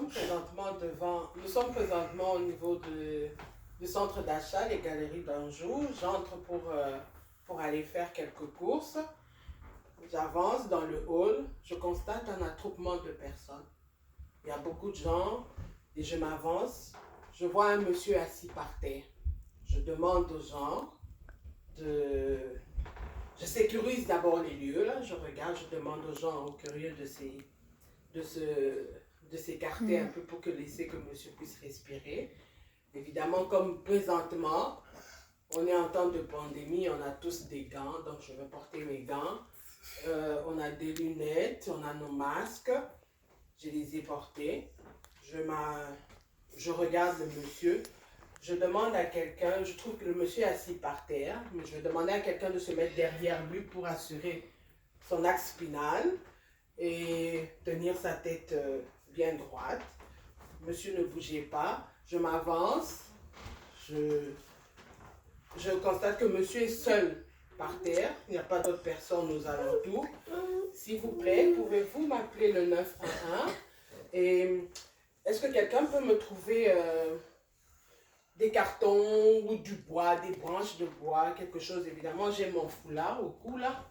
nous sommes présentement au niveau du centre d'achat, les Galeries d'Anjou. J'entre pour aller faire quelques courses. J'avance dans le hall, je constate un attroupement de personnes. Il y a beaucoup de gens et je m'avance. Je vois un monsieur assis par terre. Je demande aux gens de... Je sécurise d'abord les lieux, là. Je regarde, je demande aux gens curieux de s'écarter un peu pour laisser que monsieur puisse respirer. Évidemment, comme présentement, on est en temps de pandémie, on a tous des gants, donc je vais porter mes gants. On a des lunettes, on a nos masques, je les ai portés. Je regarde le monsieur, je demande à quelqu'un, je trouve que le monsieur est assis par terre, mais je vais demander à quelqu'un de se mettre derrière lui pour assurer son axe spinal et tenir sa tête bien droite. Monsieur, ne bougez pas, je m'avance, je constate que monsieur est seul par terre, il n'y a pas d'autres personnes aux alentours. S'il vous plaît, pouvez-vous m'appeler le 911? Et est-ce que quelqu'un peut me trouver des cartons ou du bois, des branches de bois, quelque chose? Évidemment, j'ai mon foulard au cou là.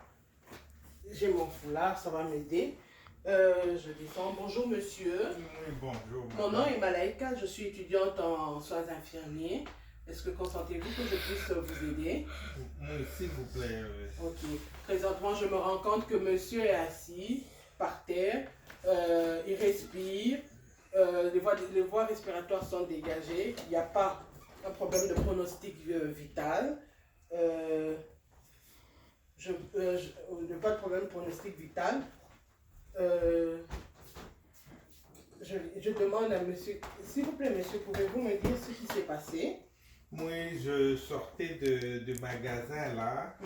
J'ai mon foulard, ça va m'aider. Je descends. Bonjour monsieur. Oui, bonjour. Mon nom est Malaika, je suis étudiante en soins infirmiers. Est-ce que consentez-vous que je puisse vous aider? Oui, s'il vous plaît. Ok. Présentement, je me rends compte que monsieur est assis par terre. Il respire. Les voies respiratoires sont dégagées. Il n'y a pas un problème de pronostic vital. Pas de problème de pronostic vital. Je demande à monsieur, s'il vous plaît monsieur, pouvez-vous me dire ce qui s'est passé? Oui, je sortais du magasin là,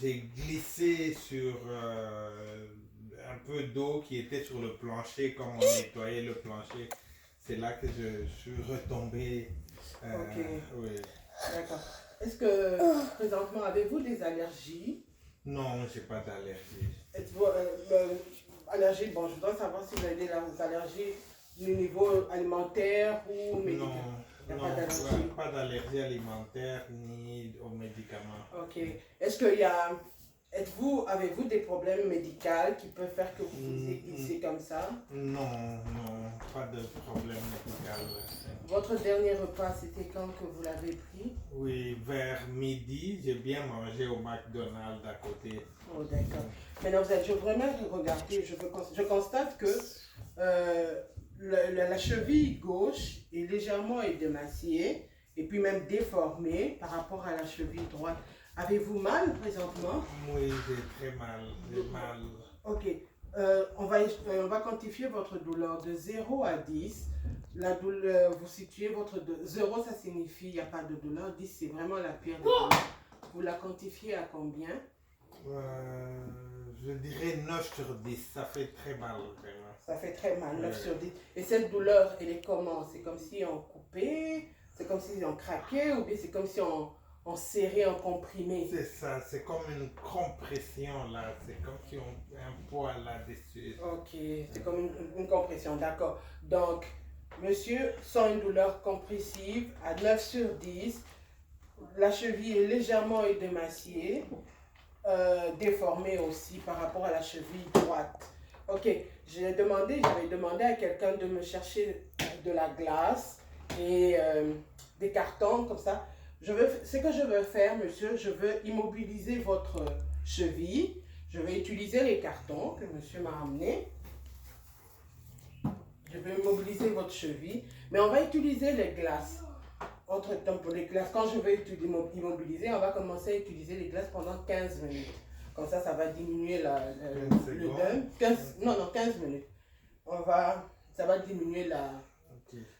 j'ai glissé sur un peu d'eau qui était sur le plancher, comme on nettoyait le plancher. C'est là que je suis retombé. Ok. Oui. D'accord. Est-ce que présentement avez-vous des allergies? Non, j'ai pas d'allergie. Êtes-vous allergie? Bon, je dois savoir si vous avez des allergies au niveau alimentaire ou médical. Non, pas d'allergie alimentaire ni aux médicaments. Ok. Est-ce que avez-vous des problèmes médicaux qui peuvent faire que vous vous glissez comme ça? Non, pas de problème médical. Votre dernier repas, c'était quand que vous l'avez pris? Oui, vers midi, j'ai bien mangé au McDonald's à côté. Oh, d'accord. Maintenant, je veux vraiment regarder, je constate que la cheville gauche est légèrement édémaciée et puis même déformée par rapport à la cheville droite. Avez-vous mal présentement? Oui, j'ai très mal. J'ai mal. Ok. On va quantifier votre douleur de 0 à 10. La douleur, vous situez votre... 0, ça signifie qu'il n'y a pas de douleur. 10, c'est vraiment la pire des douleurs. Vous la quantifiez à combien? Je dirais 9 sur 10. Ça fait très mal, vraiment. Ça fait très mal, 9 sur 10. Et cette douleur, elle est comment? C'est comme si on coupait? C'est comme si on craquait? Ou bien c'est comme si on serrait, on comprimait? C'est ça, c'est comme une compression là. C'est comme si on a un poids là-dessus. Ok, c'est comme une compression, d'accord. Donc, monsieur sent une douleur compressive à 9 sur 10. La cheville est légèrement édémaciée, déformée aussi par rapport à la cheville droite. Ok, j'avais demandé à quelqu'un de me chercher de la glace et des cartons comme ça. Ce que je veux faire, monsieur, je veux immobiliser votre cheville. Je vais utiliser les cartons que monsieur m'a amenés. Je vais immobiliser votre cheville, mais on va utiliser les glaces. Entre-temps, pour les glaces, quand je vais immobiliser, on va commencer à utiliser les glaces pendant 15 minutes. Comme ça va diminuer le dème. 15 minutes. Ça va diminuer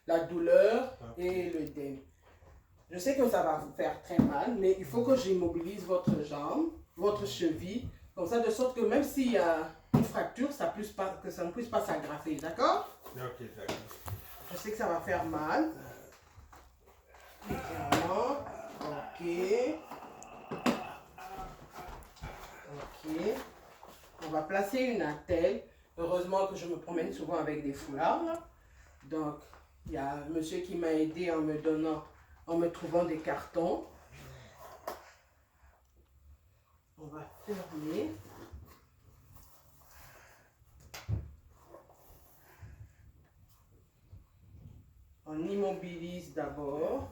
la douleur et le dème. Je sais que ça va vous faire très mal, mais il faut que j'immobilise votre jambe, votre cheville, comme ça, de sorte que même s'il y a une fracture, que ça ne puisse pas s'aggraver, d'accord? Ok, d'accord. Je sais que ça va faire mal. Légèrement. Ok. Ok. On va placer une attelle. Heureusement que je me promène souvent avec des foulards, là. Donc, il y a un monsieur qui m'a aidé en me trouvant des cartons. On va fermer. On immobilise d'abord.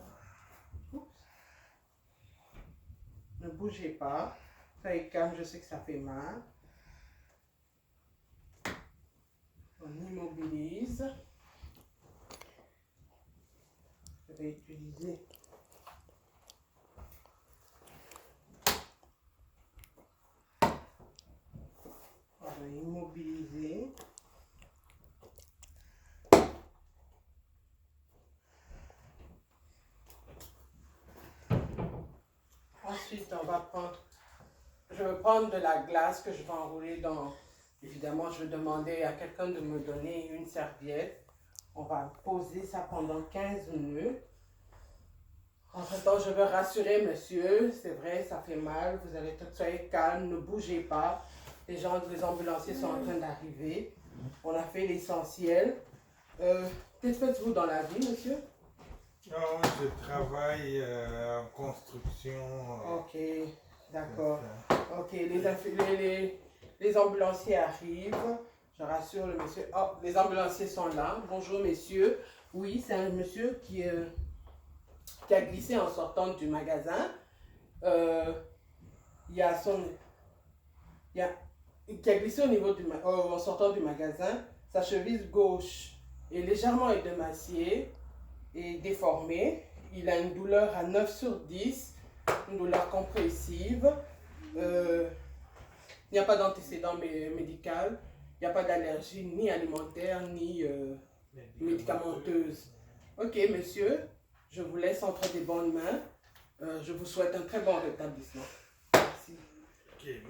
Ne bougez pas. Soyez calme, je sais que ça fait mal. On immobilise. Je vais utiliser on va immobiliser. Ensuite, je vais prendre de la glace que je vais enrouler dans, évidemment, je vais demander à quelqu'un de me donner une serviette. On va poser ça pendant 15 minutes. Entre-temps, je veux rassurer monsieur, c'est vrai, ça fait mal, vous allez soyez calme, ne bougez pas. Les ambulanciers sont en train d'arriver. On a fait l'essentiel. Qu'est-ce que faites-vous dans la vie, monsieur? Oh, je travaille en construction. Ok, d'accord. Ok, les ambulanciers arrivent. Je rassure le monsieur. Oh, les ambulanciers sont là. Bonjour, messieurs. Oui, c'est un monsieur qui a glissé en sortant du magasin. Qui a glissé en sortant du magasin. Sa cheville gauche est légèrement édémaciée et déformée. Il a une douleur à 9 sur 10, une douleur compressive. Il n'y a pas d'antécédent médical, il n'y a pas d'allergie ni alimentaire ni médicamenteuse. Ok, monsieur, je vous laisse entre des bonnes mains. Je vous souhaite un très bon rétablissement. Merci. Okay.